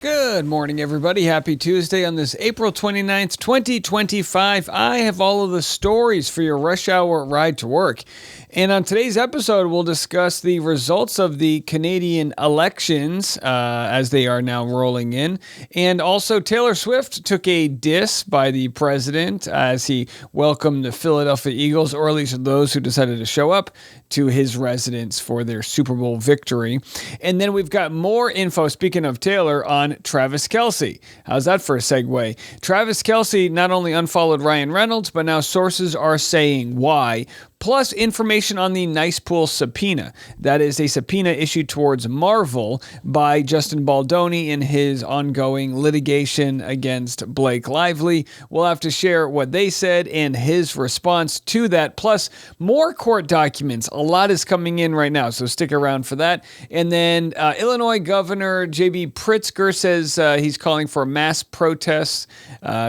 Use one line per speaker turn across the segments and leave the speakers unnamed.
Good morning, everybody. Happy Tuesday on this April 29th, 2025. I have all of the stories for your rush hour ride to work. And on today's episode, we'll discuss the results of the Canadian elections as they are now rolling in. And also, Taylor Swift took a diss by the president as he welcomed the Philadelphia Eagles, or at least those who decided to show up, to his residence for their Super Bowl victory. And then we've got more info, speaking of Taylor, on Travis Kelce. How's that for a segue? Travis Kelce not only unfollowed Ryan Reynolds, but now sources are saying why. Plus information on the Nice Pool subpoena. That is a subpoena issued towards Marvel by Justin Baldoni in his ongoing litigation against Blake Lively. We'll have to share what they said and his response to that, plus more court documents. A lot is coming in right now, so stick around for that. And then Illinois Governor J.B. Pritzker says he's calling for mass protests,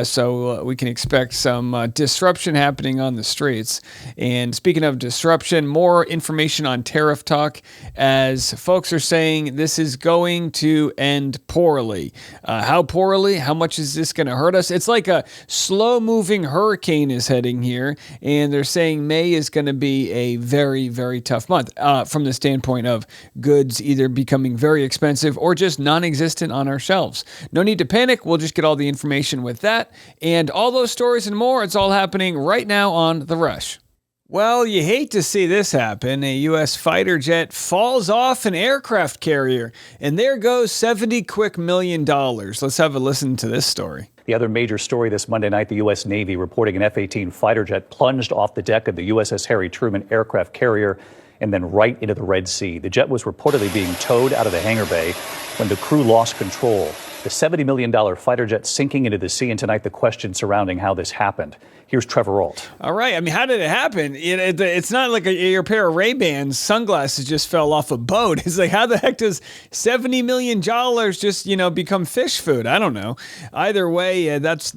so we can expect some disruption happening on the streets. And speaking of disruption, more information on tariff talk as folks are saying this is going to end poorly. How poorly? How much is this going to hurt us? It's like a slow-moving hurricane is heading here, and they're saying May is going to be a very, very tough month from the standpoint of goods either becoming very expensive or just non-existent on our shelves. No need to panic. We'll just get all the information with that. And all those stories and more, it's all happening right now on The Rush. Well, you hate to see this happen. A U.S. fighter jet falls off an aircraft carrier, and there goes $70 quick million. Let's have a listen to this story.
The other major story this Monday night, the U.S. Navy reporting an F-18 fighter jet plunged off the deck of the USS Harry Truman aircraft carrier and then right into the Red Sea. The jet was reportedly being towed out of the hangar bay when the crew lost control. The $70 million fighter jet sinking into the sea, and tonight the question surrounding how this happened. Here's Trevor Ault.
All right. I mean, how did it happen? It's not like your pair of Ray-Bans sunglasses just fell off a boat. It's like, how the heck does $70 million just, become fish food? I don't know. Either way, that's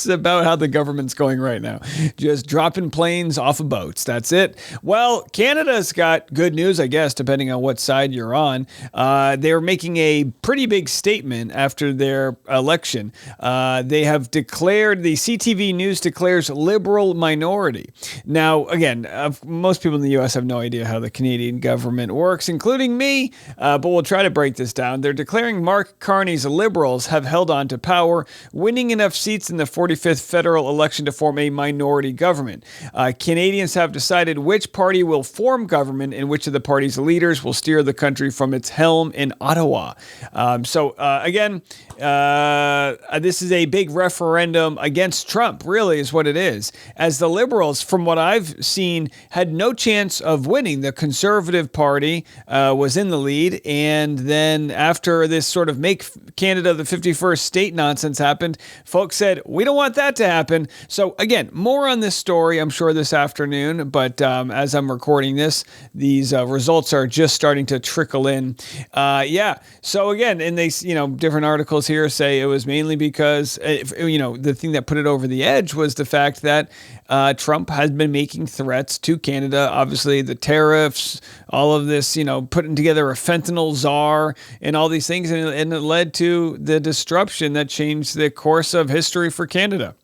about how the government's going right now. Just dropping planes off of boats. That's it. Well, Canada's got good news, I guess, depending on what side you're on. They're making a pretty big statement after their election. They have declared, the CTV News declares liberal minority. Now, again, most people in the U.S. have no idea how the Canadian government works, including me, but we'll try to break this down. They're declaring Mark Carney's Liberals have held on to power, winning enough seats in the 45th federal election to form a minority government. Canadians have decided which party will form government and which of the party's leaders will steer the country from its helm in Ottawa. Again, this is a big referendum against Trump, really is what it is, as the Liberals, from what I've seen, had no chance of winning. The Conservative Party was in the lead, and then after this sort of make Canada the 51st state nonsense happened, folks said, we don't want that to happen. So again, more on this story, I'm sure, this afternoon. But as I'm recording this, these results are just starting to trickle in. So again, and they, different articles here say it was mainly because, the thing that put it over the edge was the fact that Trump has been making threats to Canada. Obviously, the tariffs, all of this, putting together a fentanyl czar and all these things. And it led to the disruption that changed the course of history for Canada.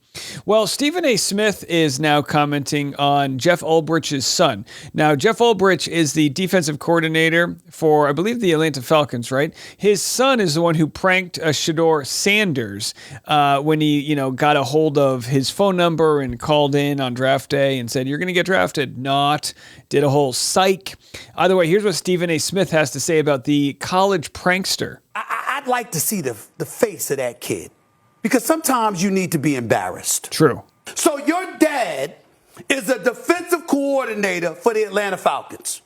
Well, Stephen A. Smith is now commenting on Jeff Ulbrich's son. Now, Jeff Ulbrich is the defensive coordinator for, I believe, the Atlanta Falcons, right? His son is the one who pranked Shedeur Sanders when he, got a hold of his phone number and called in on draft day and said, you're going to get drafted. Not. Did a whole psych. Either way, here's what Stephen A. Smith has to say about the college prankster.
I'd like to see the face of that kid. Because sometimes you need to be embarrassed.
True.
So your dad is a defensive coordinator for the Atlanta Falcons.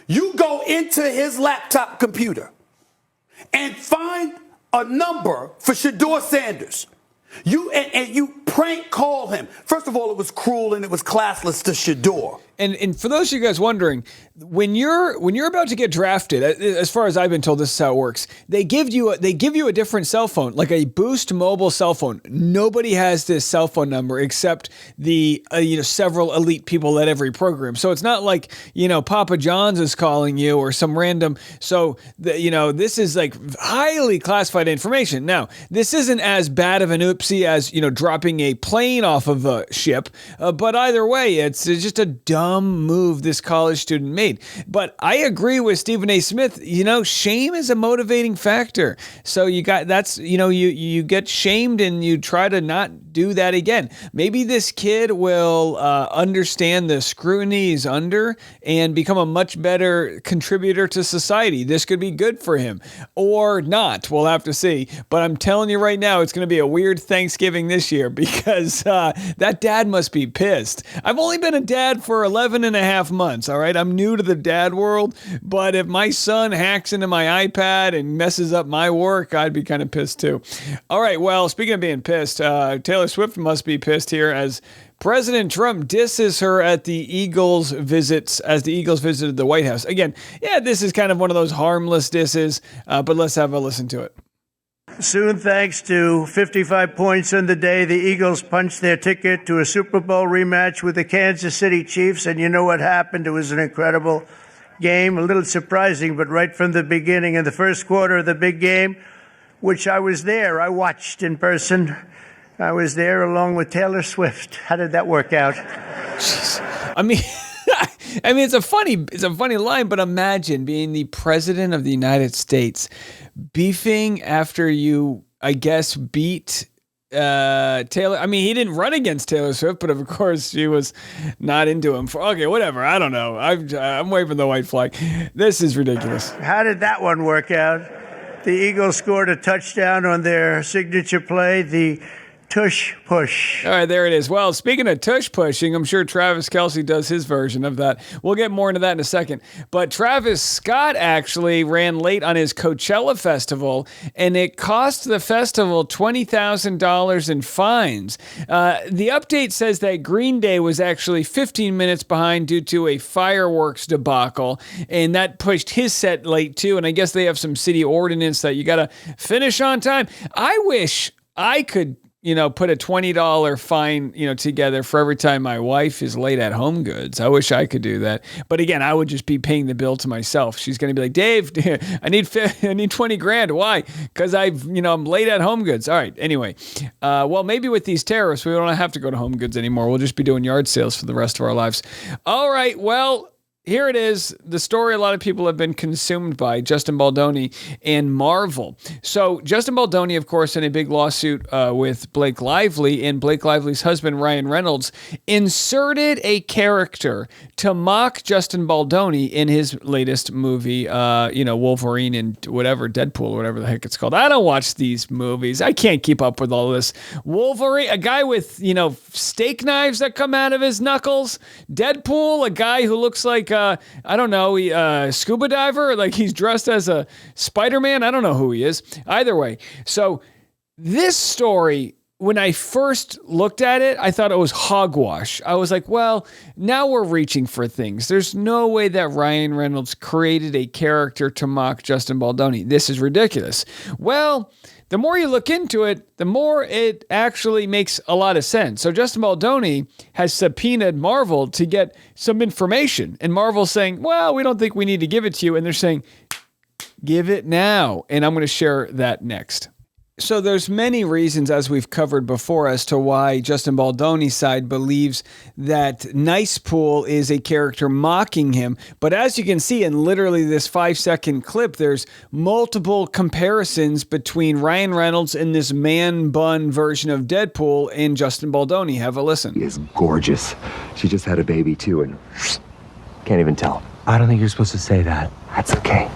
You go into his laptop computer and find a number for Shedeur Sanders. You prank call him. First of all, it was cruel and it was classless to Shador.
And for those of you guys wondering, when you're about to get drafted, as far as I've been told, this is how it works. They give you a different cell phone, like a Boost mobile cell phone. Nobody has this cell phone number except the several elite people at every program. So it's not like Papa John's is calling you or some random. So this is like highly classified information. Now this isn't as bad of an oopsie as dropping a plane off of a ship, but either way, it's just a dumb move this college student made. But I agree with Stephen A. Smith. Shame is a motivating factor. So you get shamed and you try to not do that again. Maybe this kid will understand the scrutiny he's under and become a much better contributor to society. This could be good for him or not. We'll have to see. But I'm telling you right now, it's going to be a weird Thanksgiving this year because that dad must be pissed. I've only been a dad for 11 and a half months. All right. I'm new to the dad world, but if my son hacks into my iPad and messes up my work, I'd be kind of pissed too. All right. Well, speaking of being pissed, Taylor Swift must be pissed here as President Trump disses her at the Eagles visits as the Eagles visited the White House. Again, this is kind of one of those harmless disses, but let's have a listen to it.
Soon, thanks to 55 points on the day, the Eagles punched their ticket to a Super Bowl rematch with the Kansas City Chiefs. And you know what happened? It was an incredible game, a little surprising, but right from the beginning, in the first quarter of the big game, which I was there, I watched in person. I was there along with Taylor Swift. How did that work out?
I mean, it's a funny line, but imagine being the president of the United States, beefing after you, I guess, beat Taylor. I mean, he didn't run against Taylor Swift, but of course she was not into him. Okay, whatever. I don't know. I'm waving the white flag. This is ridiculous.
How did that one work out? The Eagles scored a touchdown on their signature play, the tush push.
All right, there it is. Well, speaking of tush pushing, I'm sure Travis Kelce does his version of that. We'll get more into that in a second. But Travis Scott actually ran late on his Coachella festival, and it cost the festival $20,000 in fines. The update says that Green Day was actually 15 minutes behind due to a fireworks debacle, and that pushed his set late too. And I guess they have some city ordinance that you got to finish on time. I wish I could put a $20 fine, together for every time my wife is late at Home Goods. I wish I could do that. But again, I would just be paying the bill to myself. She's going to be like, Dave, I need 20 grand. Why? Because I'm late at Home Goods. All right. Anyway, well, maybe with these tariffs, we don't have to go to Home Goods anymore. We'll just be doing yard sales for the rest of our lives. All right. Well, here it is, the story a lot of people have been consumed by, Justin Baldoni and Marvel. So Justin Baldoni, of course, in a big lawsuit with Blake Lively, and Blake Lively's husband, Ryan Reynolds, inserted a character to mock Justin Baldoni in his latest movie, Wolverine and whatever, Deadpool or whatever the heck it's called. I don't watch these movies. I can't keep up with all this. Wolverine, a guy with, steak knives that come out of his knuckles. Deadpool, a guy who looks like scuba diver, like he's dressed as a Spider-Man. I don't know who he is. Either way. So this story, when I first looked at it, I thought it was hogwash. I was like, well, now we're reaching for things. There's no way that Ryan Reynolds created a character to mock Justin Baldoni. This is ridiculous. Well, the more you look into it, the more it actually makes a lot of sense. So Justin Baldoni has subpoenaed Marvel to get some information. And Marvel's saying, well, we don't think we need to give it to you. And they're saying, give it now. And I'm going to share that next. So there's many reasons, as we've covered before, as to why Justin Baldoni's side believes that Nice Pool is a character mocking him. But as you can see in literally this 5-second clip, there's multiple comparisons between Ryan Reynolds and this man bun version of Deadpool and Justin Baldoni. Have a listen.
She is gorgeous. She just had a baby too, and can't even tell. I don't think you're supposed to say that. That's okay.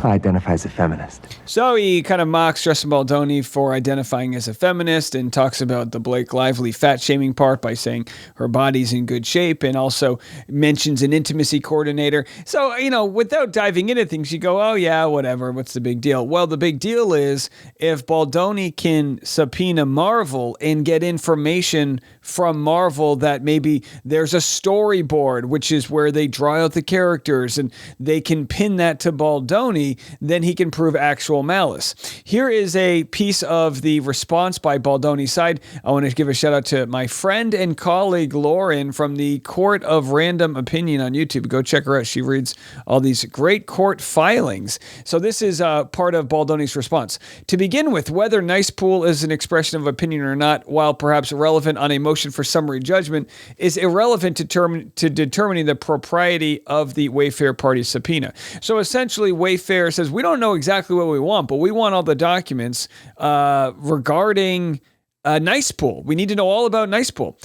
I identify as a feminist.
So he kind of mocks Justin Baldoni for identifying as a feminist and talks about the Blake Lively fat shaming part by saying her body's in good shape, and also mentions an intimacy coordinator. So, without diving into things, you go, oh yeah, whatever, what's the big deal? Well, the big deal is if Baldoni can subpoena Marvel and get information from Marvel that maybe there's a storyboard, which is where they draw out the characters, and they can pin that to Baldoni, then he can prove actual malice. Here is a piece of the response by Baldoni's side. I want to give a shout out to my friend and colleague Lauren from the Court of Random Opinion on YouTube. Go check her out. She reads all these great court filings. So this is part of Baldoni's response. To begin with, whether nice pool is an expression of opinion or not, while perhaps relevant on a motion for summary judgment, is irrelevant to determining the propriety of the Wayfair party subpoena. So essentially, Wayfair says, we don't know exactly what we want, but we want all the documents regarding Nice Pool. We need to know all about Nice Pool.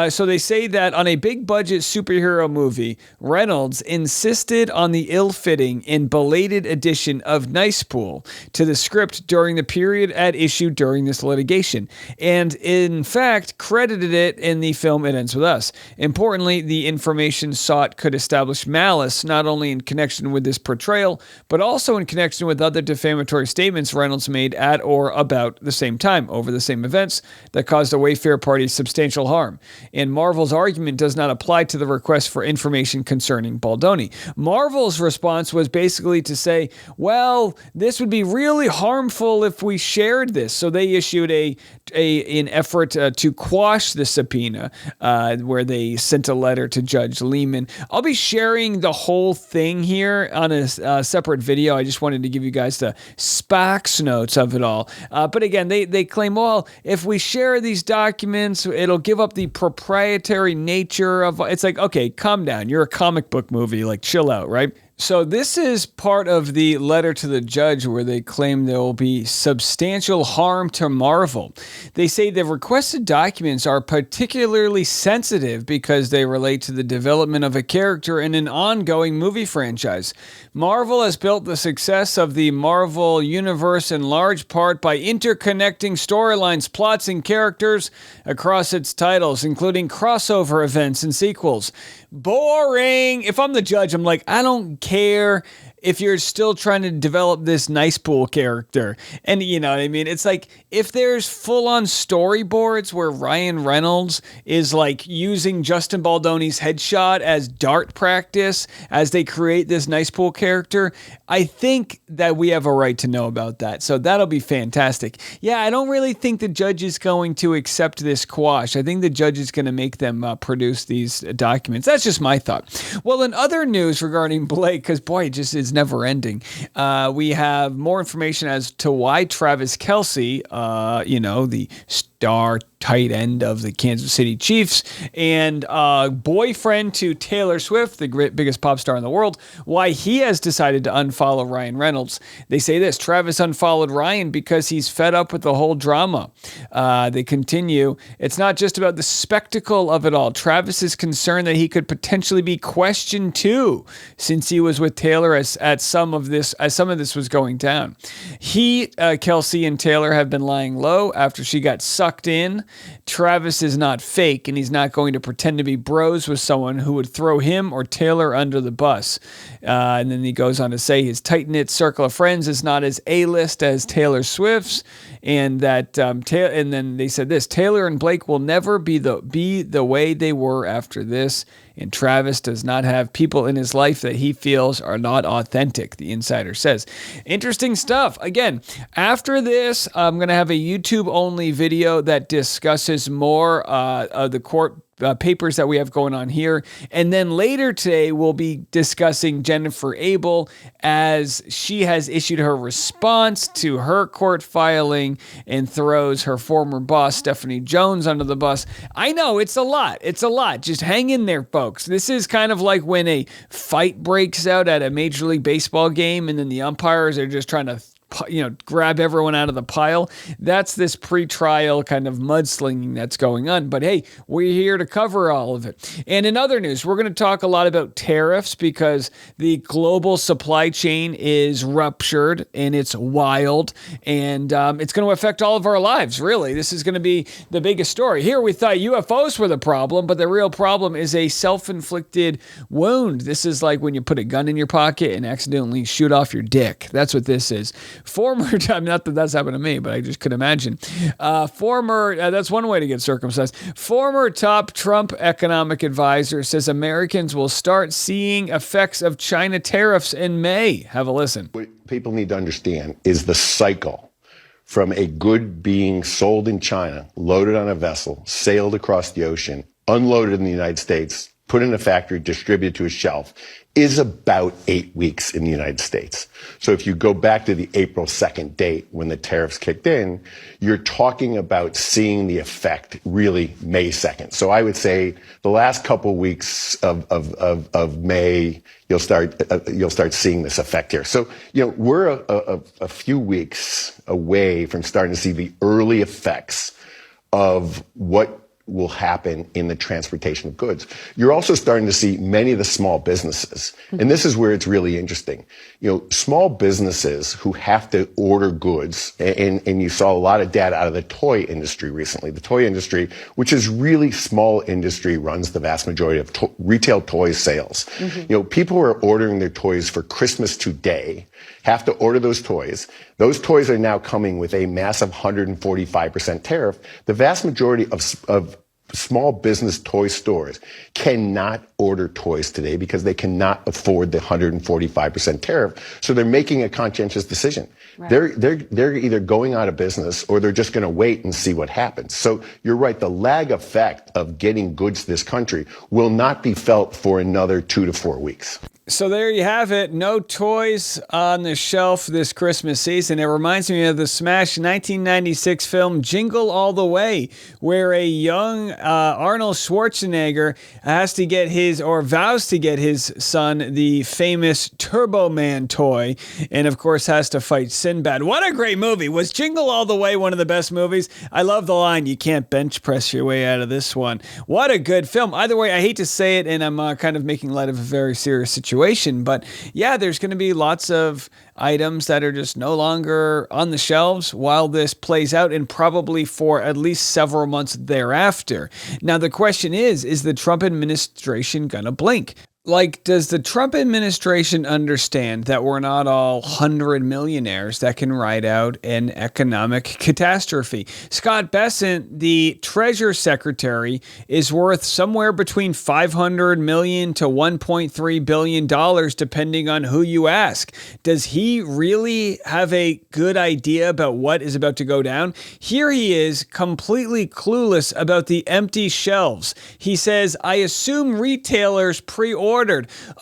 So they say that on a big budget superhero movie, Reynolds insisted on the ill-fitting and belated addition of Nice Pool to the script during the period at issue during this litigation, and in fact credited it in the film It Ends With Us. Importantly, the information sought could establish malice not only in connection with this portrayal, but also in connection with other defamatory statements Reynolds made at or about the same time over the same events that caused the Wayfair party substantial harm. And Marvel's argument does not apply to the request for information concerning Baldoni. Marvel's response was basically to say, well, this would be really harmful if we shared this. So they issued an effort to quash the subpoena, where they sent a letter to Judge Lehman. I'll be sharing the whole thing here on a separate video. I just wanted to give you guys the Sparks notes of it all. But again, they claim, well, if we share these documents, it'll give up the proprietary nature of. It's like, okay, calm down. You're a comic book movie. Like, chill out, right? So this is part of the letter to the judge where they claim there will be substantial harm to Marvel. They say the requested documents are particularly sensitive because they relate to the development of a character in an ongoing movie franchise. Marvel has built the success of the Marvel Universe in large part by interconnecting storylines, plots, and characters across its titles, including crossover events and sequels. Boring. If I'm the judge, I'm like, I don't care if you're still trying to develop this Nice Pool character. And you know what I mean? It's like, if there's full-on storyboards where Ryan Reynolds is like using Justin Baldoni's headshot as dart practice as they create this Nice Pool character, I think that we have a right to know about that. So that'll be fantastic. Yeah, I don't really think the judge is going to accept this quash. I think the judge is going to make them produce these documents. That's just my thought. Well, in other news regarding Blake, because boy, it just is never ending. We have more information as to why Travis Kelce, the star tight end of the Kansas City Chiefs and boyfriend to Taylor Swift, the biggest pop star in the world, why he has decided to unfollow Ryan Reynolds. They say this: Travis unfollowed Ryan because he's fed up with the whole drama. They continue, it's not just about the spectacle of it all. Travis is concerned that he could potentially be questioned too, since he was with Taylor as some of this was going down. Kelce and Taylor have been lying low after she got sucked in. Travis is not fake, and he's not going to pretend to be bros with someone who would throw him or Taylor under the bus. And then he goes on to say his tight-knit circle of friends is not as A-list as Taylor Swift's, and that and then they said this: Taylor and Blake will never be the way they were after this, and Travis does not have people in his life that he feels are not authentic, the insider says. Interesting stuff. Again, after this, I'm going to have a YouTube-only video that discusses more of the court papers that we have going on here. And then later today, we'll be discussing Jennifer Abel, as she has issued her response to her court filing and throws her former boss, Stephanie Jones, under the bus. I know, it's a lot. It's a lot. Just hang in there, folks. This is kind of like when a fight breaks out at a Major League Baseball game and then the umpires are just trying to grab everyone out of the pile. That's this pre-trial kind of mudslinging that's going on. But hey, we're here to cover all of it. And in other news, we're going to talk a lot about tariffs because the global supply chain is ruptured and it's wild, and it's going to affect all of our lives, really. This is going to be the biggest story. Here we thought UFOs were the problem, but the real problem is a self-inflicted wound. This is like when you put a gun in your pocket and accidentally shoot off your dick. That's what this is. Former time, not that that's happened to me, but I just could imagine. That's one way to get circumcised. Former top Trump economic advisor says Americans will start seeing effects of China tariffs in May. Have a listen.
What people need to understand is the cycle from a good being sold in China, loaded on a vessel, sailed across the ocean, unloaded in the United States, put in a factory, distributed to a shelf, is about 8 weeks in the United States. So if you go back to the April 2nd date when the tariffs kicked in, you're talking about seeing the effect really May 2nd. So I would say the last couple weeks of May, you'll start seeing this effect here. So, we're a few weeks away from starting to see the early effects of what will happen in the transportation of goods. You're also starting to see many of the small businesses, and this is where it's really interesting. Small businesses who have to order goods, and you saw a lot of data out of the toy industry recently. The toy industry, which is really small industry, runs the vast majority of retail toy sales. People who are ordering their toys for Christmas today have to order those toys. Those toys are now coming with a massive 145% tariff. The vast majority of small business toy stores cannot order toys today because they cannot afford the 145% tariff. So they're making a conscientious decision. Right. They're either going out of business or they're just going to wait and see what happens. So you're right. The lag effect of getting goods to this country will not be felt for another 2 to 4 weeks.
So there you have it. No toys on the shelf this Christmas season. It reminds me of the smash 1996 film Jingle All the Way, where a young Arnold Schwarzenegger has to get vows to get his son the famous Turbo Man toy, and of course has to fight Sinbad. What a great movie. Was Jingle All the Way one of the best movies? I love the line, "You can't bench press your way out of this one." What a good film. Either way, I hate to say it, and I'm kind of making light of a very serious situation. But yeah, there's going to be lots of items that are just no longer on the shelves while this plays out, and probably for at least several months thereafter. Now, the question is the Trump administration going to blink? Like, does the Trump administration understand that we're not all 100 millionaires that can ride out an economic catastrophe? Scott Bessent, the Treasury Secretary, is worth somewhere between $500 million to $1.3 billion, depending on who you ask. Does he really have a good idea about what is about to go down? Here he is, completely clueless about the empty shelves. He says, "I assume retailers pre-ordered."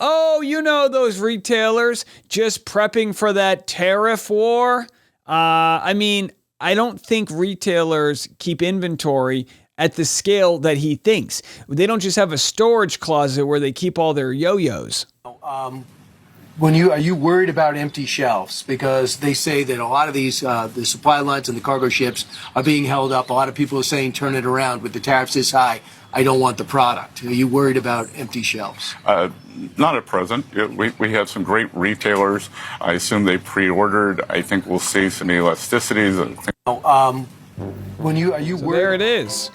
Oh, those retailers just prepping for that tariff war? I don't think retailers keep inventory at the scale that he thinks. They don't just have a storage closet where they keep all their yo-yos.
Are you worried about empty shelves? Because they say that a lot of these, the supply lines and the cargo ships are being held up. A lot of people are saying, turn it around. With the tariffs this high, I don't want the product. Are you worried about empty shelves?
Not at present. We have some great retailers. I assume they pre-ordered. I think we'll see some elasticities.
There it is.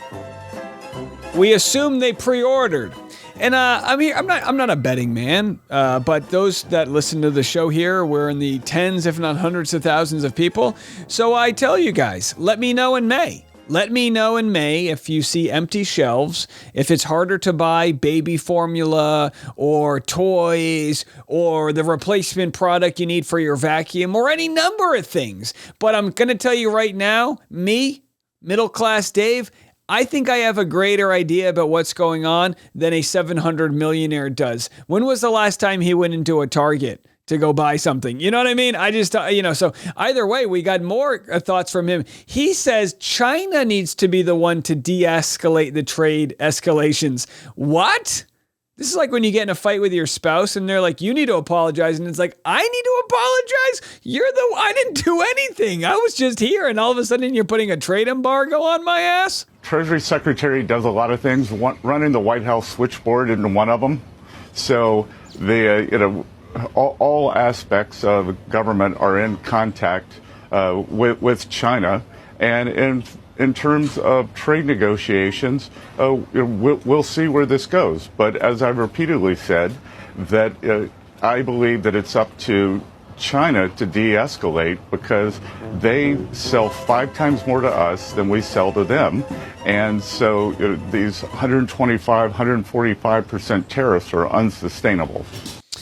We assume they pre-ordered. And I'm not a betting man, but those that listen to the show here, we're in the tens, if not hundreds of thousands of people. So I tell you guys, let me know in May. Let me know in May if you see empty shelves, if it's harder to buy baby formula or toys or the replacement product you need for your vacuum or any number of things. But I'm going to tell you right now, me, middle class Dave, I think I have a greater idea about what's going on than a 700 millionaire does. When was the last time he went into a Target to go buy something? You know what I mean? So either way, we got more thoughts from him. He says China needs to be the one to de-escalate the trade escalations. What? This is like when you get in a fight with your spouse and they're like, you need to apologize. And it's like, I need to apologize? I didn't do anything. I was just here. And all of a sudden you're putting a trade embargo on my ass?
Treasury Secretary does a lot of things, running the White House switchboard into one of them. So all aspects of government are in contact with China. And in terms of trade negotiations, we'll see where this goes. But as I've repeatedly said, that I believe that it's up to China to de-escalate because they sell 5 times more to us than we sell to them. And so these 125, 145% tariffs are unsustainable.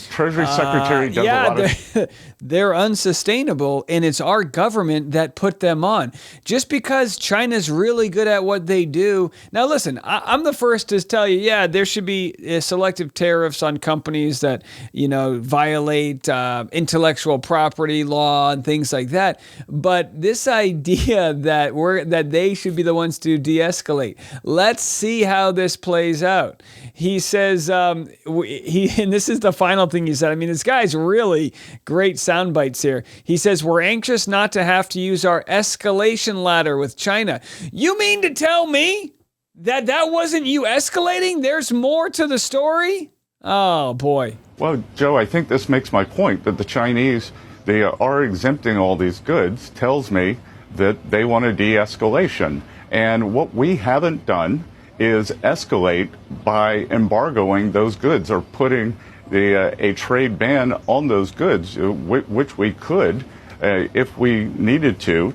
Treasury Secretary does a lot of...
They're unsustainable, and it's our government that put them on. Just because China's really good at what they do. Now, listen, I'm the first to tell you, there should be selective tariffs on companies that, violate intellectual property law and things like that. But this idea that they should be the ones to de-escalate. Let's see how this plays out. He says, and this is the final thing he said. I mean, this guy's really great sound bites here. He says, we're anxious not to have to use our escalation ladder with China. You mean to tell me that wasn't you escalating? There's more to the story? Oh, boy.
Well, Joe, I think this makes my point that the Chinese, they are exempting all these goods, tells me that they want a de-escalation. And what we haven't done is escalate by embargoing those goods or putting a trade ban on those goods, which we could, if we needed to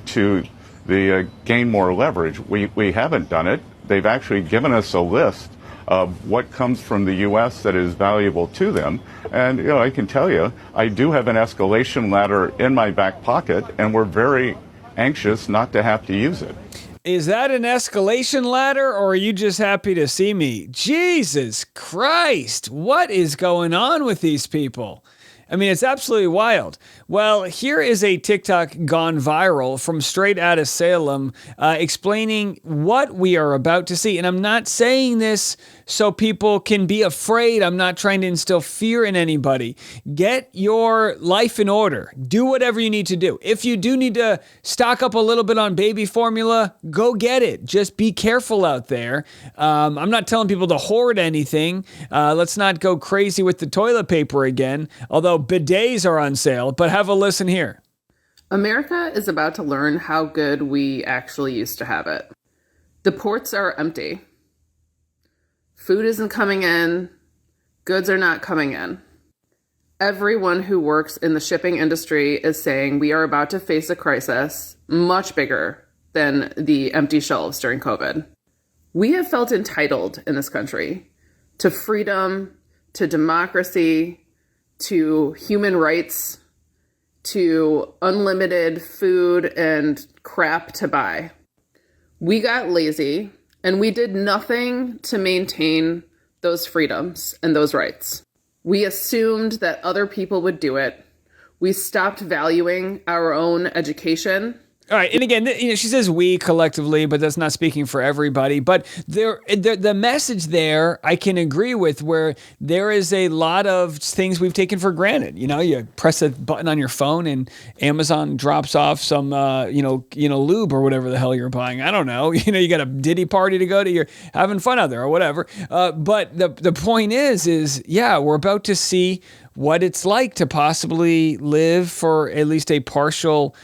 gain more leverage. We haven't done it. They've actually given us a list of what comes from the U.S. that is valuable to them. And, I can tell you, I do have an escalation ladder in my back pocket, and we're very anxious not to have to use it.
Is that an escalation ladder, or are you just happy to see me? Jesus Christ, what is going on with these people? I mean, it's absolutely wild. Well, here is a TikTok gone viral from straight out of Salem explaining what we are about to see. And I'm not saying this so people can be afraid. I'm not trying to instill fear in anybody. Get your life in order. Do whatever you need to do. If you do need to stock up a little bit on baby formula, go get it. Just be careful out there. I'm not telling people to hoard anything. Let's not go crazy with the toilet paper again, although bidets are on sale. But have a listen here.
America is about to learn how good we actually used to have it. The ports are empty. Food isn't coming in. Goods are not coming in. Everyone who works in the shipping industry is saying we are about to face a crisis much bigger than the empty shelves during COVID. We have felt entitled in this country to freedom, to democracy, to human rights, to unlimited food and crap to buy. We got lazy and we did nothing to maintain those freedoms and those rights. We assumed that other people would do it. We stopped valuing our own education.
All right, and again, she says we collectively, but that's not speaking for everybody. But the message there, I can agree with, where there is a lot of things we've taken for granted. You press a button on your phone, and Amazon drops off some, lube or whatever the hell you're buying. I don't know. You got a Diddy party to go to. You're having fun out there or whatever. But the point is, we're about to see what it's like to possibly live for at least a partial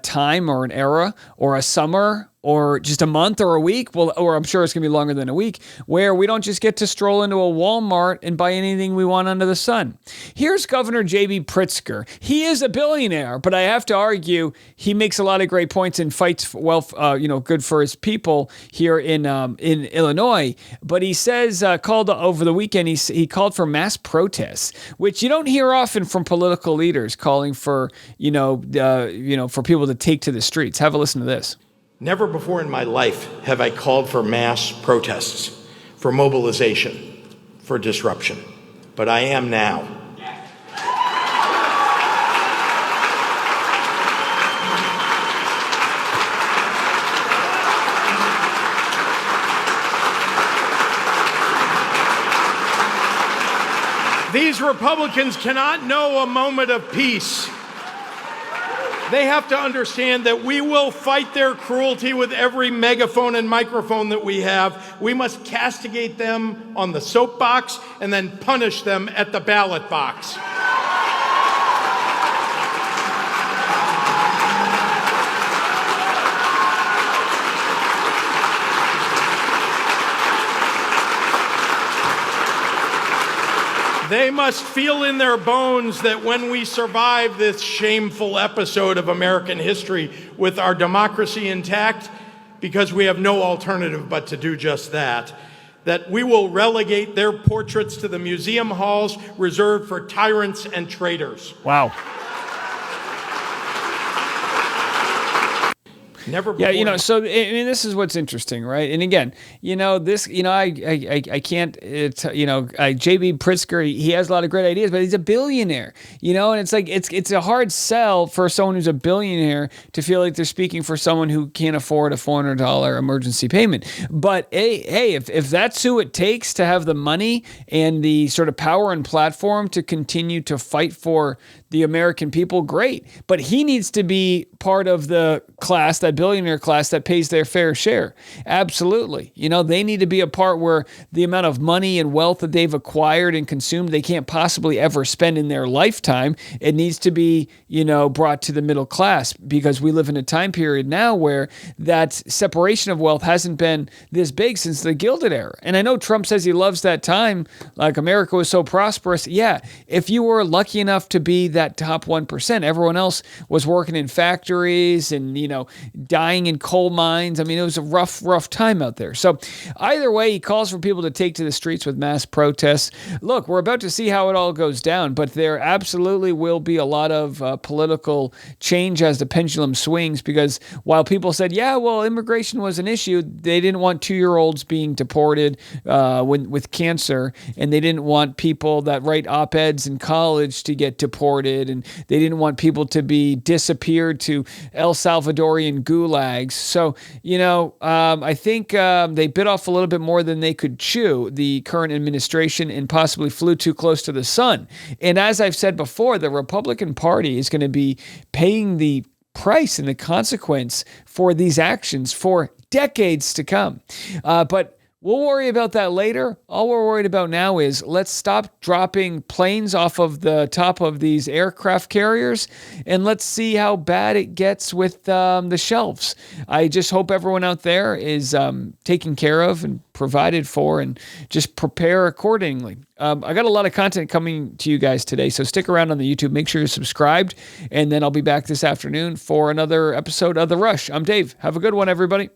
time or an era or a summer or just a month or a week, or I'm sure it's going to be longer than a week, where we don't just get to stroll into a Walmart and buy anything we want under the sun. Here's Governor J.B. Pritzker. He is a billionaire, but I have to argue he makes a lot of great points and fights good for his people here in Illinois. But he says, called over the weekend, he called for mass protests, which you don't hear often from political leaders calling for, for people to take to the streets. Have a listen to this.
Never before in my life have I called for mass protests, for mobilization, for disruption. But I am now. These Republicans cannot know a moment of peace. They have to understand that we will fight their cruelty with every megaphone and microphone that we have. We must castigate them on the soapbox and then punish them at the ballot box. They must feel in their bones that when we survive this shameful episode of American history with our democracy intact, because we have no alternative but to do just that, that we will relegate their portraits to the museum halls reserved for tyrants and traitors.
Wow.
Never before.
Yeah, so I mean, this is what's interesting, right? And again, this, I can't, J.B. Pritzker, he has a lot of great ideas, but he's a billionaire, and it's like, it's a hard sell for someone who's a billionaire to feel like they're speaking for someone who can't afford a $400 emergency payment. But hey, if that's who it takes to have the money and the sort of power and platform to continue to fight for the American people, great. But he needs to be part of the class, that billionaire class that pays their fair share. Absolutely. They need to be a part where the amount of money and wealth that they've acquired and consumed, they can't possibly ever spend in their lifetime. It needs to be, brought to the middle class, because we live in a time period now where that separation of wealth hasn't been this big since the Gilded Era. And I know Trump says he loves that time, like America was so prosperous. Yeah, if you were lucky enough to be that top 1%, everyone else was working in factories and, dying in coal mines. I mean, it was a rough time out there. So either way, he calls for people to take to the streets with mass protests. Look, we're about to see how it all goes down, but there absolutely will be a lot of political change as the pendulum swings, because while people said, immigration was an issue, they didn't want 2-year-olds being deported with cancer, and they didn't want people that write op-eds in college to get deported, and they didn't want people to be disappeared to El Salvadorian gulags. So, I think they bit off a little bit more than they could chew, the current administration, and possibly flew too close to the sun. And as I've said before, the Republican Party is going to be paying the price and the consequence for these actions for decades to come. But we'll worry about that later. All we're worried about now is let's stop dropping planes off of the top of these aircraft carriers, and let's see how bad it gets with the shelves. I just hope everyone out there is taken care of and provided for, and just prepare accordingly. I got a lot of content coming to you guys today, so stick around on the YouTube. Make sure you're subscribed, and then I'll be back this afternoon for another episode of The Rush. I'm Dave. Have a good one, everybody.